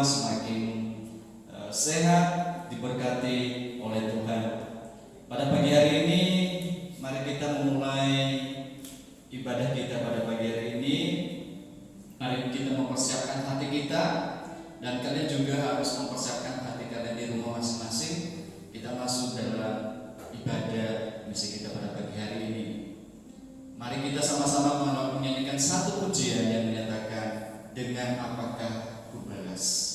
semakin sehat, diberkati oleh Tuhan. Pada pagi hari ini, mari kita memulai ibadah kita pada pagi hari ini. Mari kita mempersiapkan hati kita, dan kalian juga harus mempersiapkan hati kalian di rumah masing-masing. Kita masuk dalam ibadah misi kita pada pagi hari ini. Mari kita sama-sama menyanyikan satu pujian yang menyatakan, dengan apakah ku balas.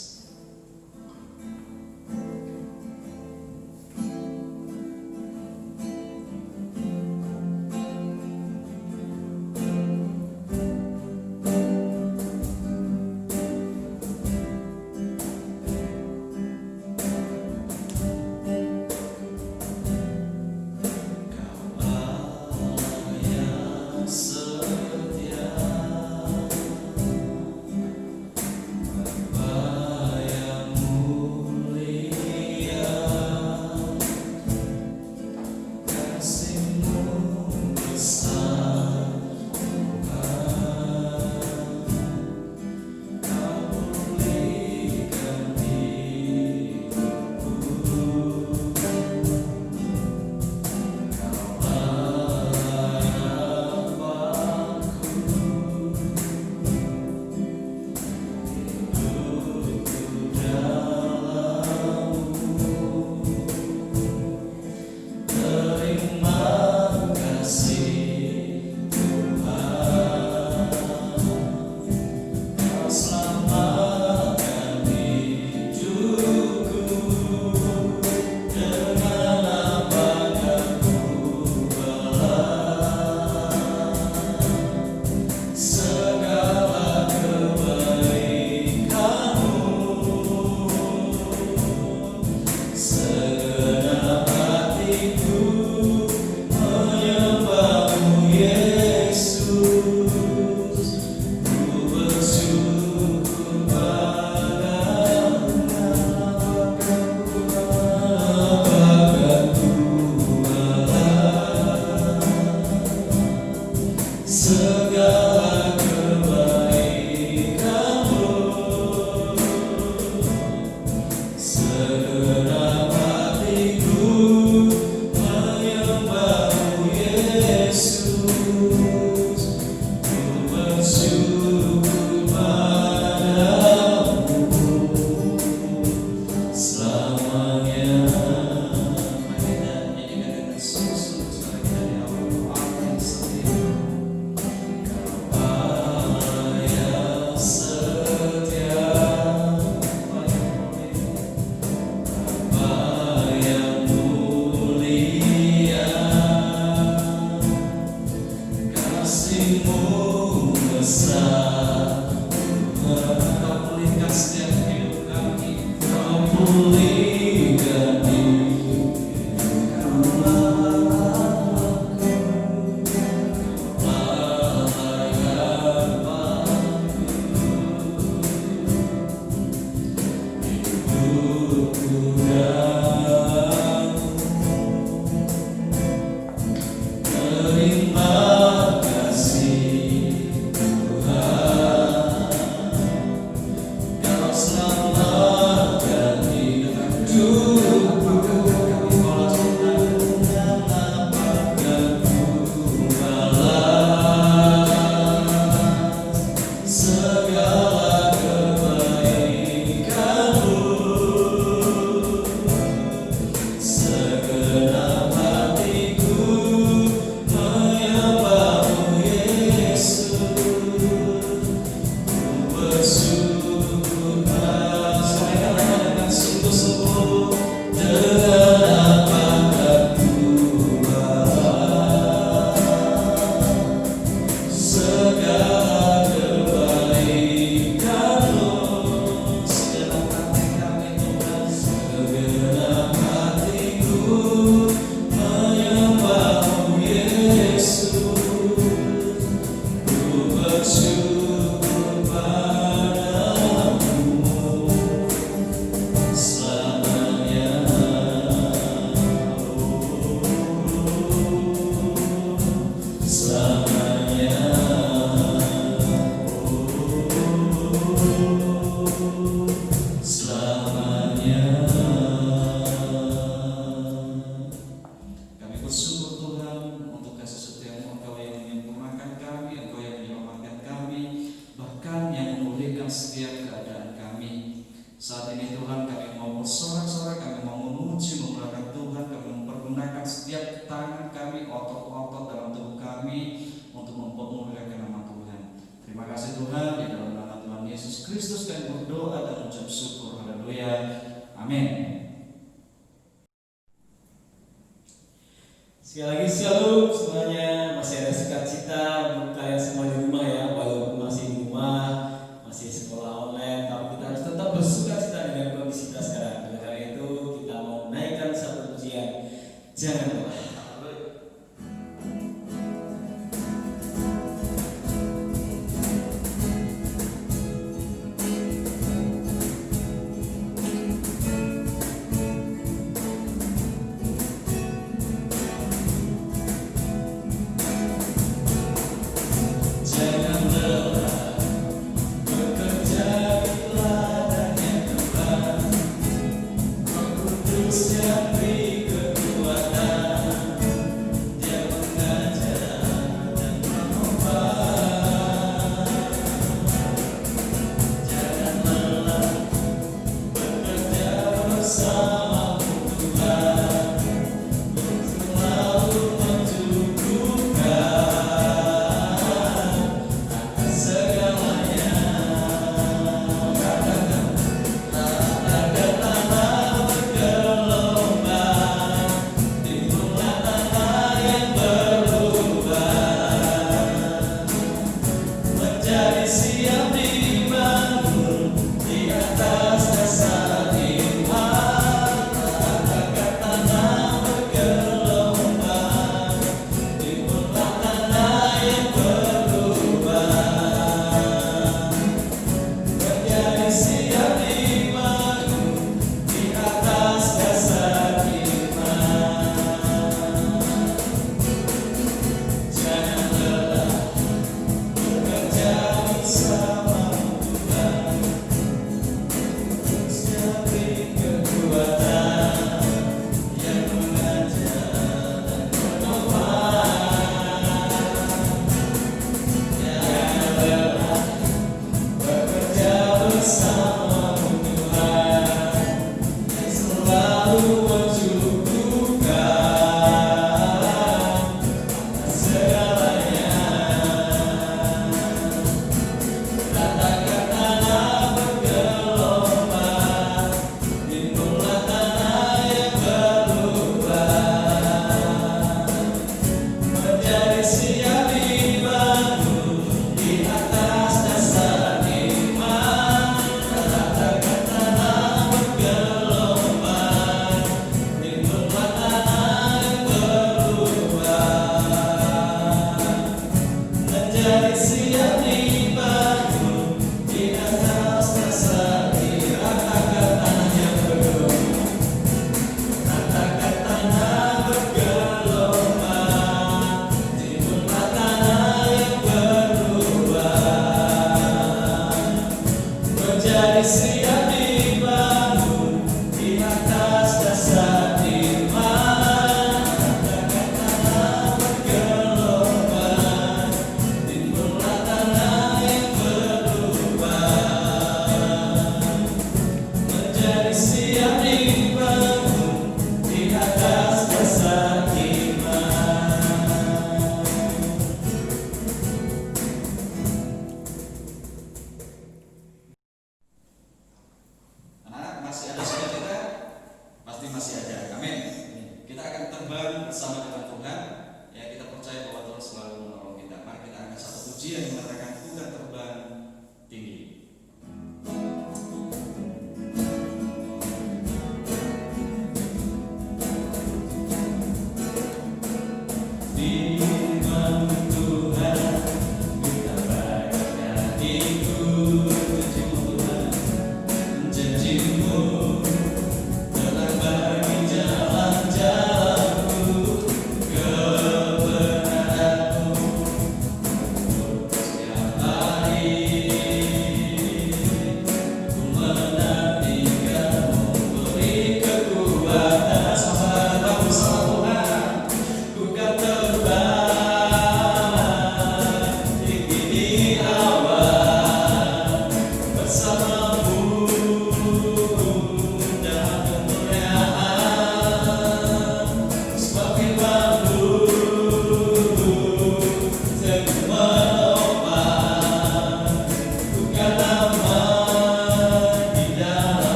keadaan kami. Saat ini Tuhan, kami mau bersorak-sorai, kami mau memuji, memuliakan Tuhan, kami mempergunakan setiap tangan kami, otot-otot dalam tubuh kami untuk memuliakan nama Tuhan. Terima kasih Tuhan, di dalam nama Tuhan Yesus Kristus kami berdoa dan mengucap syukur. Haleluya. Amin. Sekali lagi shalom semuanya. Masih ada sukacita untuk kalian semua di rumah ya, walaupun masih di rumah, masih sekolah online, tapi kita harus tetap bersukacita dengan kondisi kita sekarang. Oleh karena itu kita mau naikkan satu pujian, jangan lelah.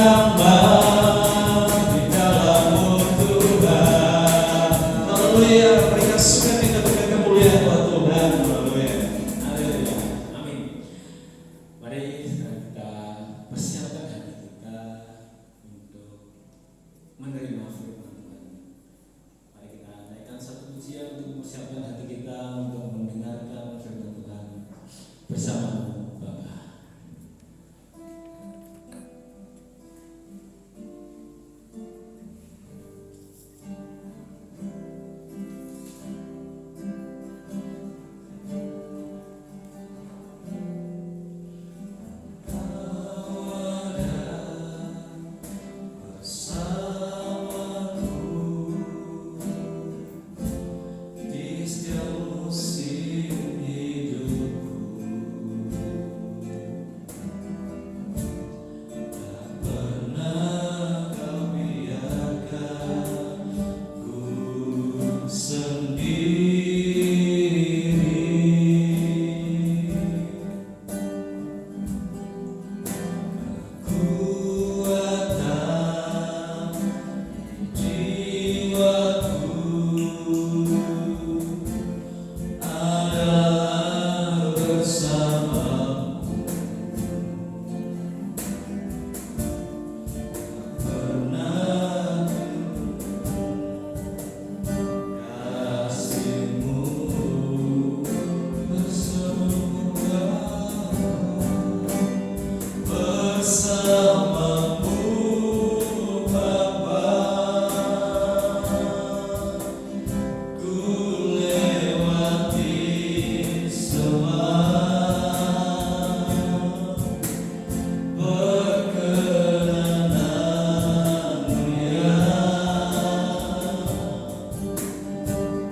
bersama di dalam Tuhan. Haleluya, berikan sukacita, berikan kemuliaan buat Tuhan. Haleluya. Haleluya. Amin. Mari sekarang kita persiapkan hati kita untuk menerima firman Tuhan. Mari kita naikkan satu pujian untuk mempersiapkan hati kita untuk mendengarkan firman Tuhan bersama Bapa. Di setiap musim hidupku, tak pernah kau biarkan ku sendiri. Kekuatan jiwaku adalah bersamamu, pernah kasihmu bersamamu, bersamamu Bapa. Ku lewati semua perkenananmu, ya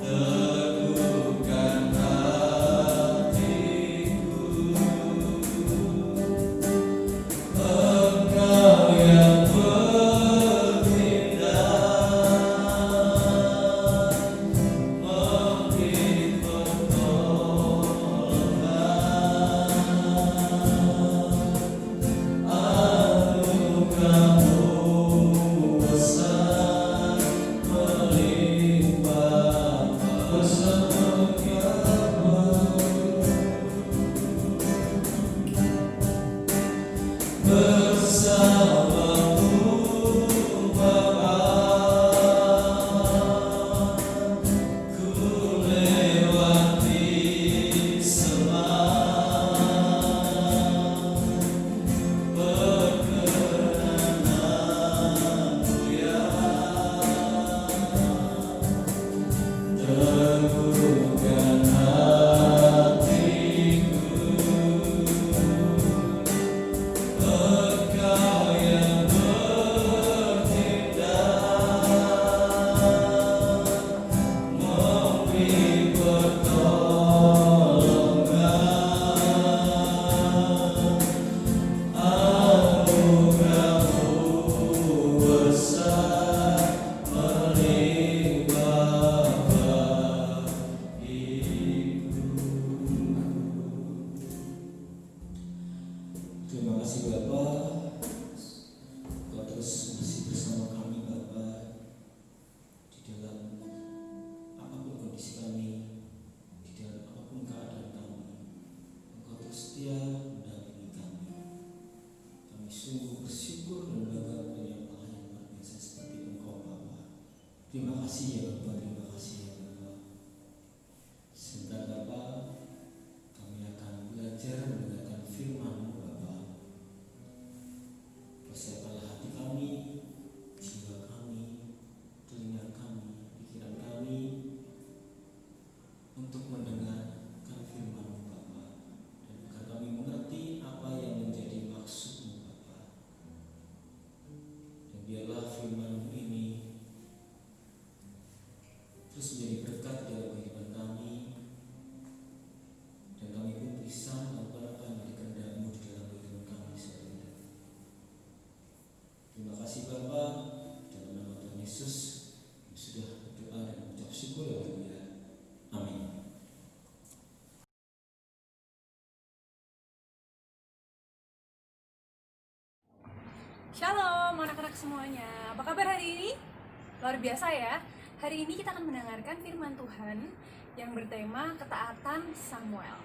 teguhkan hatiku. Engkau yang bertindak memberi pertolongan, anugerah-Mu besar melimpah bersama bersamamu Bapa. Ku lewati semua perkenananmu, ya teguhkan hatiku. Engkau yang bertindak memberi pertolongan, anugerah-Mu besar melimpah bagiku. Terima kasih Bapa, Kau terus masih bersama kami Bapa di dalam apapun kondisi kami, di dalam apapun keadaan kami. Engkau terus setia mendampingi kami. Kami sungguh bersyukur dan bangga punya Allah yang luar biasa seperti Engkau Bapa. Terima kasih ya Bapa, terima kasih ya Bapa. Sebentar Bapa, kami akan belajar mendengarkan firman-Mu Bapa. Persiapkanlah hati kami, jiwa kami, telinga kami, pikiran kami untuk mendengarkan firman-Mu Bapa, dan agar kami mengerti apa yang menjadi maksud-Mu Bapa. Dan biarlah firman-Mu ini terus menjadi berkat dalam kehidupan kami, dan kami pun bisa melakukan apa yang menjadi kehendak-Mu di dalam kehidupan kami sehari-hari. Terima kasih Bapa, dalam nama Tuhan Yesus kami sudah berdoa dan mengucap syukur ya Mulia. Amin. Shalom anak-anak semuanya, apa kabar hari ini? Luar biasa ya. Hari ini kita akan mendengarkan firman Tuhan yang bertema ketaatan Samuel.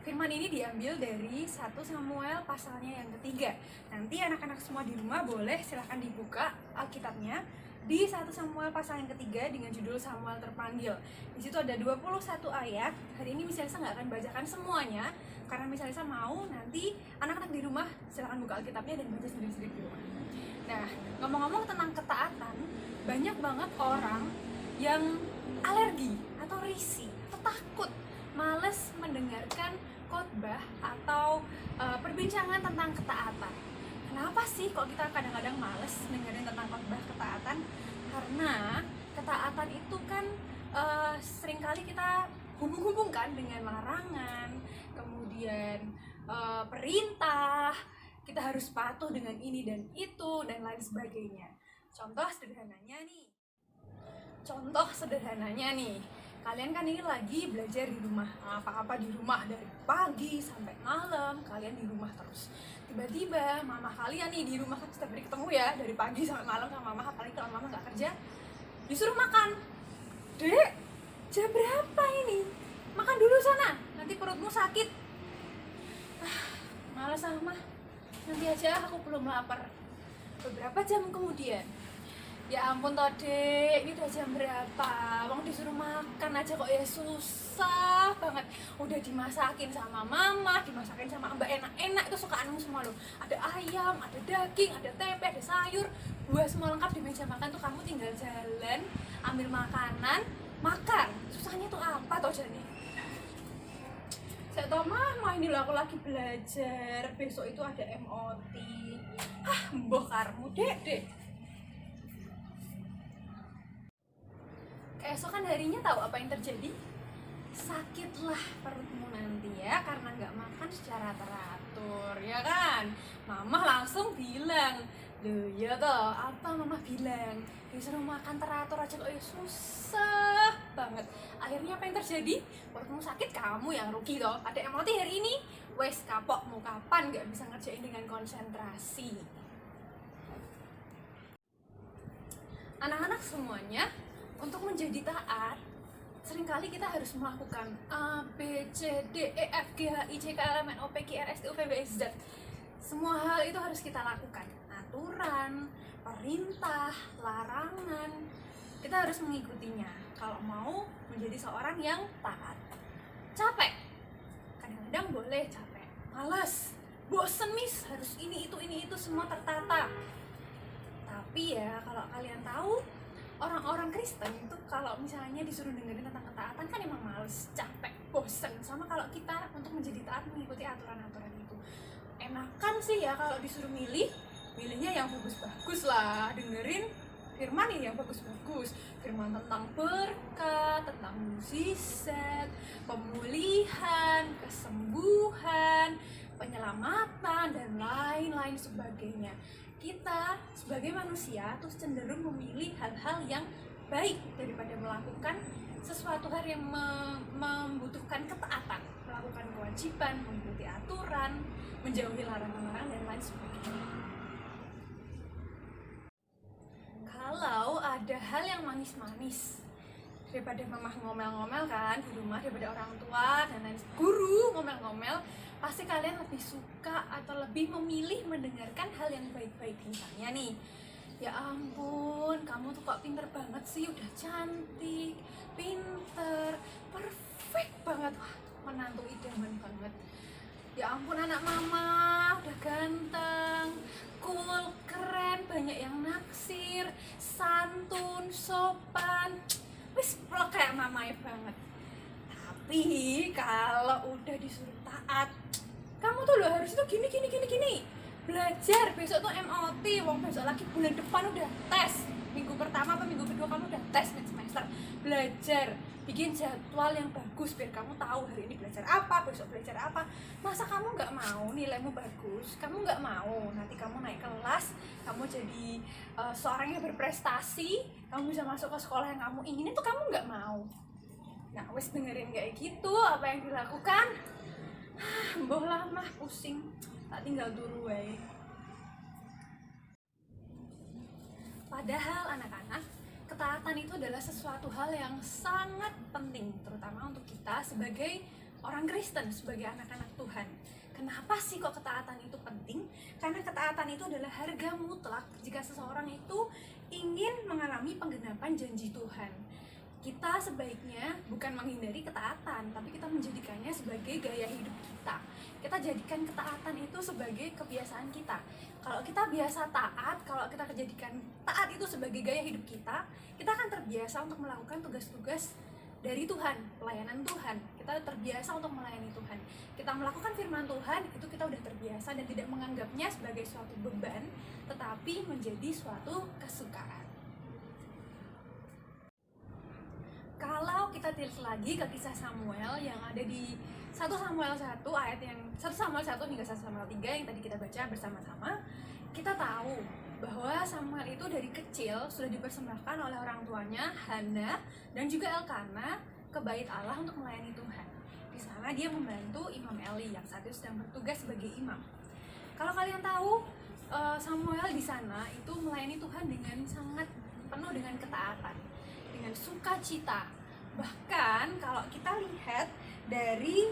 Firman ini diambil dari 1 Samuel pasalnya yang ketiga. Nanti anak-anak semua di rumah boleh silahkan dibuka Alkitabnya di 1 Samuel pasal yang ketiga dengan judul Samuel Terpanggil. Di situ ada 21 ayat. Hari ini Miss Elisa nggak akan bacakan semuanya karena Miss Elisa mau nanti anak-anak di rumah silahkan buka Alkitabnya dan baca sendiri-sendiri di rumah. Nah, ngomong-ngomong tentang ketaatan, banyak banget orang yang alergi atau risih atau takut, males mendengarkan khotbah atau perbincangan tentang ketaatan. Kenapa sih kok kita kadang-kadang males dengerin tentang khotbah ketaatan? Karena ketaatan itu kan seringkali kita hubung-hubungkan dengan larangan, kemudian perintah, kita harus patuh dengan ini dan itu dan lain sebagainya. Contoh sederhananya nih, kalian kan ini lagi belajar di rumah, apa-apa di rumah dari pagi sampai malam, kalian di rumah terus. Tiba-tiba mama kalian nih di rumah kan setiap hari ketemu ya, dari pagi sampai malam sama mama, apalagi kalau mama nggak kerja, disuruh makan. Dek, jam berapa ini? Makan dulu sana, nanti perutmu sakit. Malas sama, nanti aja aku belum lapar. Beberapa jam kemudian, ya ampun toh dek, ini udah jam berapa? Wong disuruh makan aja kok ya susah banget. Udah dimasakin sama mama, dimasakin sama mbak enak-enak, itu sukaanmu semua loh. Ada ayam, ada daging, ada tempe, ada sayur, buah semua lengkap di meja makan tuh. Kamu tinggal jalan, ambil makanan, makan. Susahnya tuh apa toh Jani? Saya tau mama, ini loh aku lagi belajar, besok itu ada MOT. Mbah karmu dek. Keesokan harinya tahu apa yang terjadi? Sakitlah perutmu nanti ya, karena nggak makan secara teratur, ya kan? Mama langsung bilang, loh ya toh, apa mama bilang? Disuruh makan teratur aja kok ya susah banget. Akhirnya apa yang terjadi? Perutmu sakit, kamu yang rugi toh. Ada MOT hari ini, wes kapok, mau kapan nggak bisa ngerjain dengan konsentrasi. Anak-anak semuanya, untuk menjadi taat, seringkali kita harus melakukan A, B, C, D, E, F, G, H, I, J, K, L, M, N, O, P, Q, R, S, T, U, V, W, X, Z. Semua hal itu harus kita lakukan. Aturan, perintah, larangan, kita harus mengikutinya kalau mau menjadi seorang yang taat. Capek? Kadang-kadang boleh capek. Malas, bosen miss, harus ini itu semua tertata. Tapi ya kalau kalian tahu, orang-orang Kristen itu kalau misalnya disuruh dengerin tentang ketaatan kan emang males, capek, bosen. Sama kalau kita untuk menjadi taat mengikuti aturan-aturan itu. Enakan sih ya kalau disuruh milihnya yang bagus-bagus lah, dengerin firman yang bagus-bagus. Firman tentang berkat, tentang mukjizat, pemulihan, kesembuhan, penyelamatan, dan lain-lain sebagainya. Kita sebagai manusia tuh cenderung memilih hal-hal yang baik daripada melakukan sesuatu hal yang membutuhkan ketaatan, melakukan kewajiban, mengikuti aturan, menjauhi larangan-larangan dan lain sebagainya. Kalau ada hal yang manis-manis, daripada mamah ngomel-ngomel kan di rumah, daripada orang tua dan lain guru ngomel-ngomel, pasti kalian lebih suka atau lebih memilih mendengarkan hal yang baik-baik. Misalnya nih, ya ampun, kamu tuh kok pinter banget sih, udah cantik, pinter, perfect banget, wah menantu idaman banget. Ya ampun anak mama, udah ganteng, cool, keren, banyak yang naksir, santun, sopan, wis plok kayak mamanya banget. Tapi kalau udah disuruh taat, kamu tuh loh harus itu gini. Belajar, besok tuh MOT, wong besok lagi bulan depan udah tes. Minggu pertama atau minggu kedua kamu udah tes semester. Belajar, bikin jadwal yang bagus biar kamu tahu hari ini belajar apa, besok belajar apa. Masa kamu nggak mau nilaimu bagus? Kamu nggak mau nanti kamu naik kelas, kamu jadi seorang yang berprestasi, kamu bisa masuk ke sekolah yang kamu inginin, tuh kamu nggak mau. Nah, wes dengerin kayak gitu apa yang dilakukan. Mbah lah mah pusing, tak tinggal turu wae. Padahal anak-anak, ketaatan itu adalah sesuatu hal yang sangat penting, terutama untuk kita sebagai orang Kristen, sebagai anak-anak Tuhan. Kenapa sih kok ketaatan itu penting? Karena ketaatan itu adalah harga mutlak jika seseorang itu ingin mengalami penggenapan janji Tuhan. Kita sebaiknya bukan menghindari ketaatan, tapi kita menjadikannya sebagai gaya hidup kita. Kita jadikan ketaatan itu sebagai kebiasaan kita. Kalau kita biasa taat, kalau kita jadikan taat itu sebagai gaya hidup kita akan terbiasa untuk melakukan tugas-tugas dari Tuhan, pelayanan Tuhan. Kita terbiasa untuk melayani Tuhan. Kita melakukan firman Tuhan, itu kita udah terbiasa dan tidak menganggapnya sebagai suatu beban, tetapi menjadi suatu kesukaan. Kalau kita tilik lagi ke kisah Samuel yang ada di 1 Samuel 1 ayat yang 1 Samuel 1 hingga 1 Samuel 3 yang tadi kita baca bersama-sama, kita tahu bahwa Samuel itu dari kecil sudah dipersembahkan oleh orang tuanya Hana dan juga Elkana ke bait Allah untuk melayani Tuhan. Di sana dia membantu Imam Eli yang saat itu sedang bertugas sebagai imam. Kalau kalian tahu, Samuel di sana itu melayani Tuhan dengan sangat penuh dengan ketaatan, dengan sukacita. Bahkan kalau kita lihat dari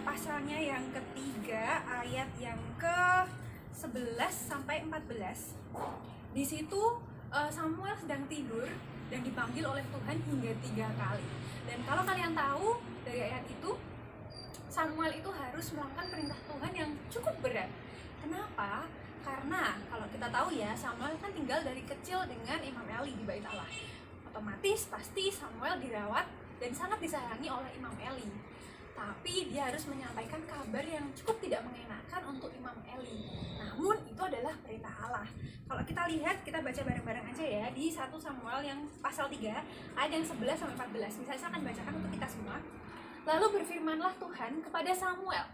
pasalnya yang ketiga ayat yang ke 11 sampai 14, di situ Samuel sedang tidur dan dipanggil oleh Tuhan hingga 3 kali. Dan kalau kalian tahu dari ayat itu, Samuel itu harus melakukan perintah Tuhan yang cukup berat. Kenapa? Karena kalau kita tahu ya, Samuel kan tinggal dari kecil dengan Imam Eli di bait Allah. Otomatis pasti Samuel dirawat dan sangat disayangi oleh Imam Eli. Tapi dia harus menyampaikan kabar yang cukup tidak mengenakan untuk Imam Eli. Namun itu adalah perintah Allah. Kalau kita lihat, kita baca bareng-bareng aja ya di 1 Samuel yang pasal 3 ayat yang 11 sampai 14. Misalnya saya akan bacakan untuk kita semua. Lalu berfirmanlah Tuhan kepada Samuel,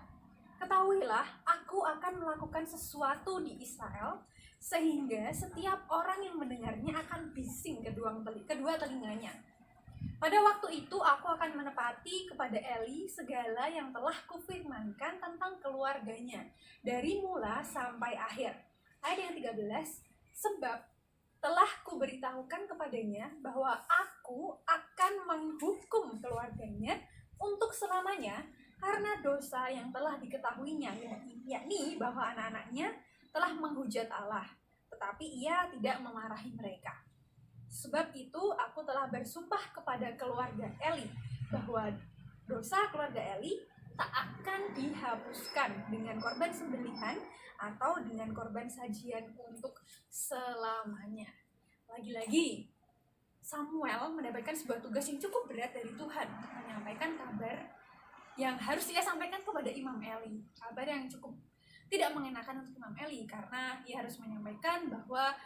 ketahuilah, aku akan melakukan sesuatu di Israel, sehingga setiap orang yang mendengarnya akan bising kedua telinganya. Pada waktu itu aku akan menepati kepada Eli segala yang telah kufirmankan tentang keluarganya, dari mula sampai akhir. Ayat yang 13, sebab telah kuberitahukan kepadanya bahwa aku akan menghukum keluarganya untuk selamanya, karena dosa yang telah diketahuinya, yakni bahwa anak-anaknya telah menghujat Allah, tetapi ia tidak memarahi mereka. Sebab itu aku telah bersumpah kepada keluarga Eli bahwa dosa keluarga Eli tak akan dihapuskan dengan korban sembelihan atau dengan korban sajian untuk selamanya. Lagi-lagi Samuel mendapatkan sebuah tugas yang cukup berat dari Tuhan untuk menyampaikan kabar yang harus ia sampaikan kepada Imam Eli. Kabar yang cukup tidak mengenakan untuk Imam Eli, karena ia harus menyampaikan bahwa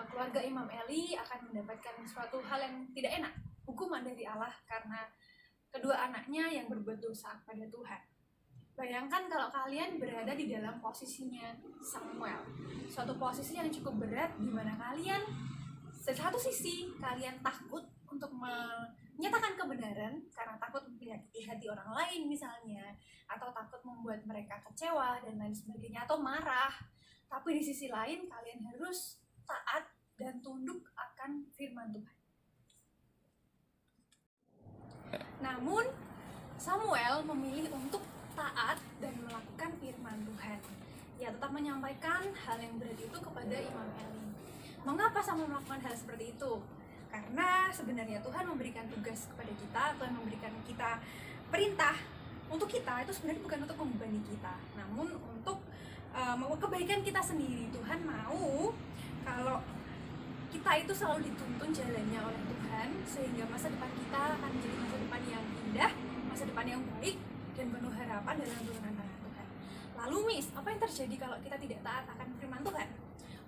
keluarga Imam Eli akan mendapatkan suatu hal yang tidak enak, hukuman dari Allah karena kedua anaknya yang berbuat dosa pada Tuhan. Bayangkan kalau kalian berada di dalam posisinya Samuel, suatu posisi yang cukup berat di mana kalian satu sisi kalian takut untuk menyatakan kebenaran karena takut menyakiti hati orang lain misalnya, atau takut membuat mereka kecewa dan lain sebagainya, atau marah. Tapi di sisi lain kalian harus taat dan tunduk akan firman Tuhan. Namun Samuel memilih untuk taat dan melakukan firman Tuhan. Ia tetap menyampaikan hal yang berat itu kepada Imam Eli. Mengapa Samuel melakukan hal seperti itu? Karena sebenarnya Tuhan memberikan tugas kepada kita, Tuhan memberikan kita perintah untuk kita, itu sebenarnya bukan untuk membebani kita, namun untuk kebaikan kita sendiri. Tuhan mau kalau kita itu selalu dituntun jalannya oleh Tuhan, sehingga masa depan kita akan menjadi masa depan yang indah, masa depan yang baik, dan penuh harapan dalam turunan tangan Tuhan. Lalu apa yang terjadi kalau kita tidak taat akan firman Tuhan?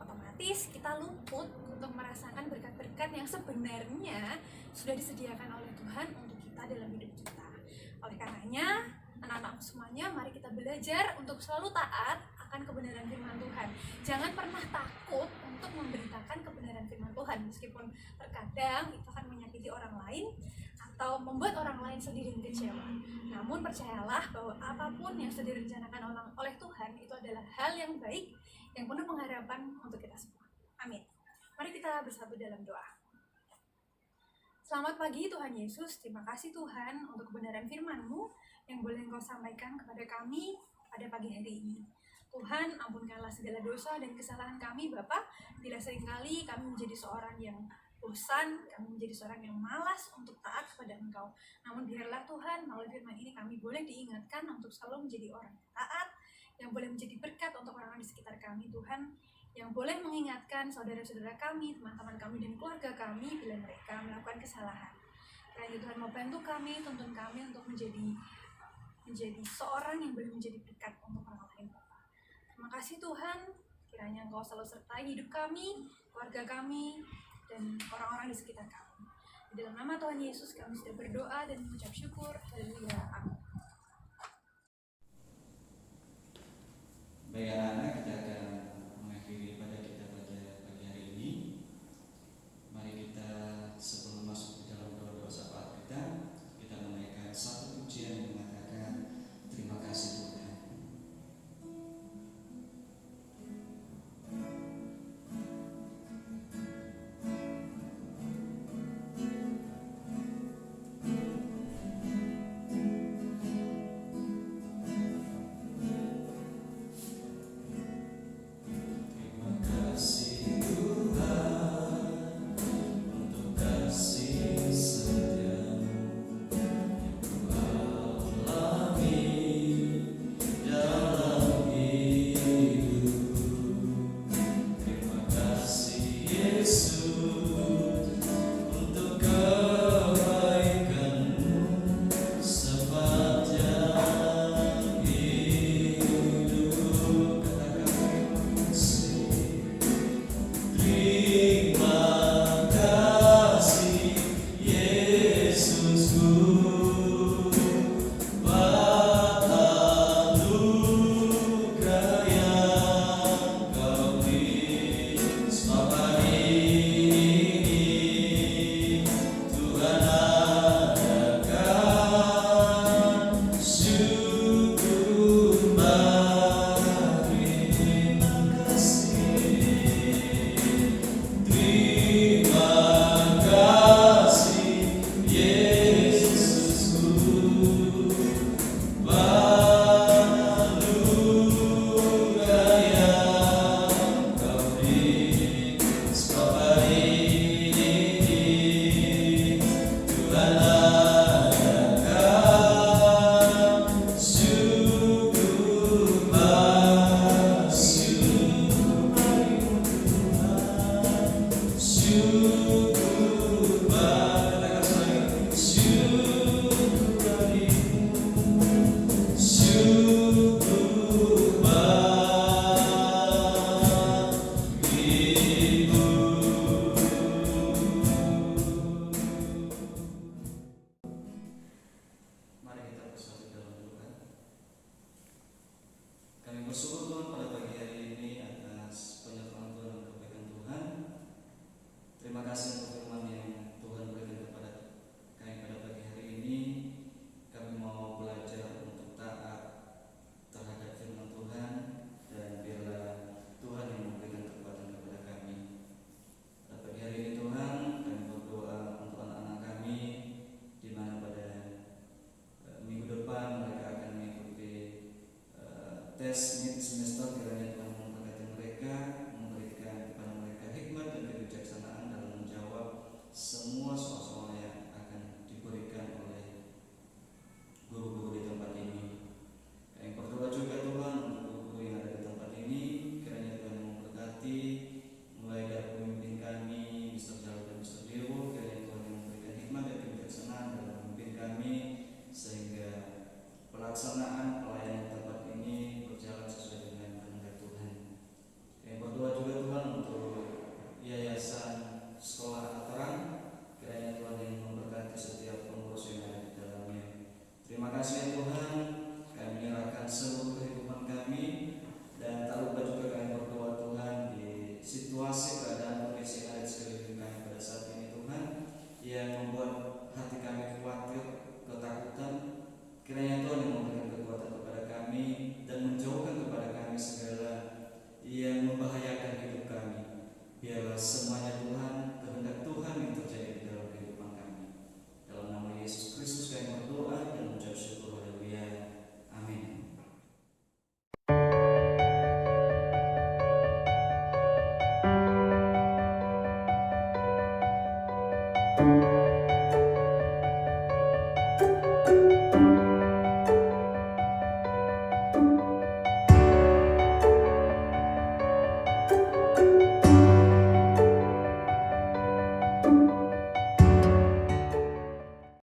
Otomatis kita luput untuk merasakan berkat-berkat yang sebenarnya sudah disediakan oleh Tuhan untuk kita dalam hidup kita. Oleh karenanya, anak-anak semuanya, mari kita belajar untuk selalu taat akan kebenaran firman Tuhan. Jangan pernah takut untuk memberitakan kebenaran firman Tuhan, meskipun terkadang itu akan menyakiti orang lain atau membuat orang lain sedih dan kecewa. Namun percayalah bahwa apapun yang sudah direncanakan oleh Tuhan itu adalah hal yang baik, yang penuh pengharapan untuk kita semua. Amin. Mari kita kita bersatu dalam doa. Selamat pagi Tuhan Yesus, terima kasih Tuhan untuk kebenaran firman-Mu yang boleh Engkau sampaikan kepada kami pada pagi hari ini. Tuhan, ampunkanlah segala dosa dan kesalahan kami Bapa, bila seringkali kami menjadi seorang yang bosan, kami menjadi seorang yang malas untuk taat kepada Engkau. Namun biarlah Tuhan, melalui firman ini kami boleh diingatkan untuk selalu menjadi orang yang taat, yang boleh menjadi berkat untuk orang-orang di sekitar kami Tuhan, yang boleh mengingatkan saudara-saudara kami, teman-teman kami, dan keluarga kami bila mereka melakukan kesalahan. Kiranya Tuhan mau bantu kami, tuntun kami untuk menjadi seorang yang boleh menjadi berkat untuk orang lain. Terima kasih Tuhan, kiranya Engkau selalu sertai hidup kami, keluarga kami, dan orang-orang di sekitar kami. Di dalam nama Tuhan Yesus kami sudah berdoa dan mengucap syukur. Haleluya. Amin. Baik anak-anak, kita akan mengakhiri pada kita pada pagi hari ini. Mari kita sebelum masuk ke dalam doa-doa syafaat kita menaikkan satu pujian yang mengatakan terima kasih Tuhan. Tes mid semester, kiranya Tuhan memberkati mereka, memberikan kepada mereka hikmat dan kebijaksanaan dalam menjawab semua soal-soal yang akan diberikan oleh guru-guru di tempat ini. Kami berdoa juga Tuhan untuk guru-guru yang ada di tempat ini, kiranya Tuhan memberkati mulai dari pemimpin kami, Mr. Jalur dan Mr. Dewo, kiranya Tuhan memberikan hikmat dan kebijaksanaan dalam memimpin kami sehingga pelaksanaan pelayanan tempat ini berjalan sesuai dengan kehendak Tuhan. Kami berdoa juga Tuhan untuk yayasan sekolah terang, kiranya Tuhan yang memberkati setiap pengurus yang ada di dalamnya. Terima kasih ya Tuhan, kami menyerahkan seluruh kehidupan kami dan tak lupa juga kami berdoa Tuhan di situasi keadaan kondisi yang ada di sekeliling kami pada saat ini Tuhan, yang membuat hati kami khawatir, ketakutan. Kiranya Tuhan yang memberikan kekuatan kepada kami dan menjauhkan kepada kami segala yang membahayakan hidup kami. Biarlah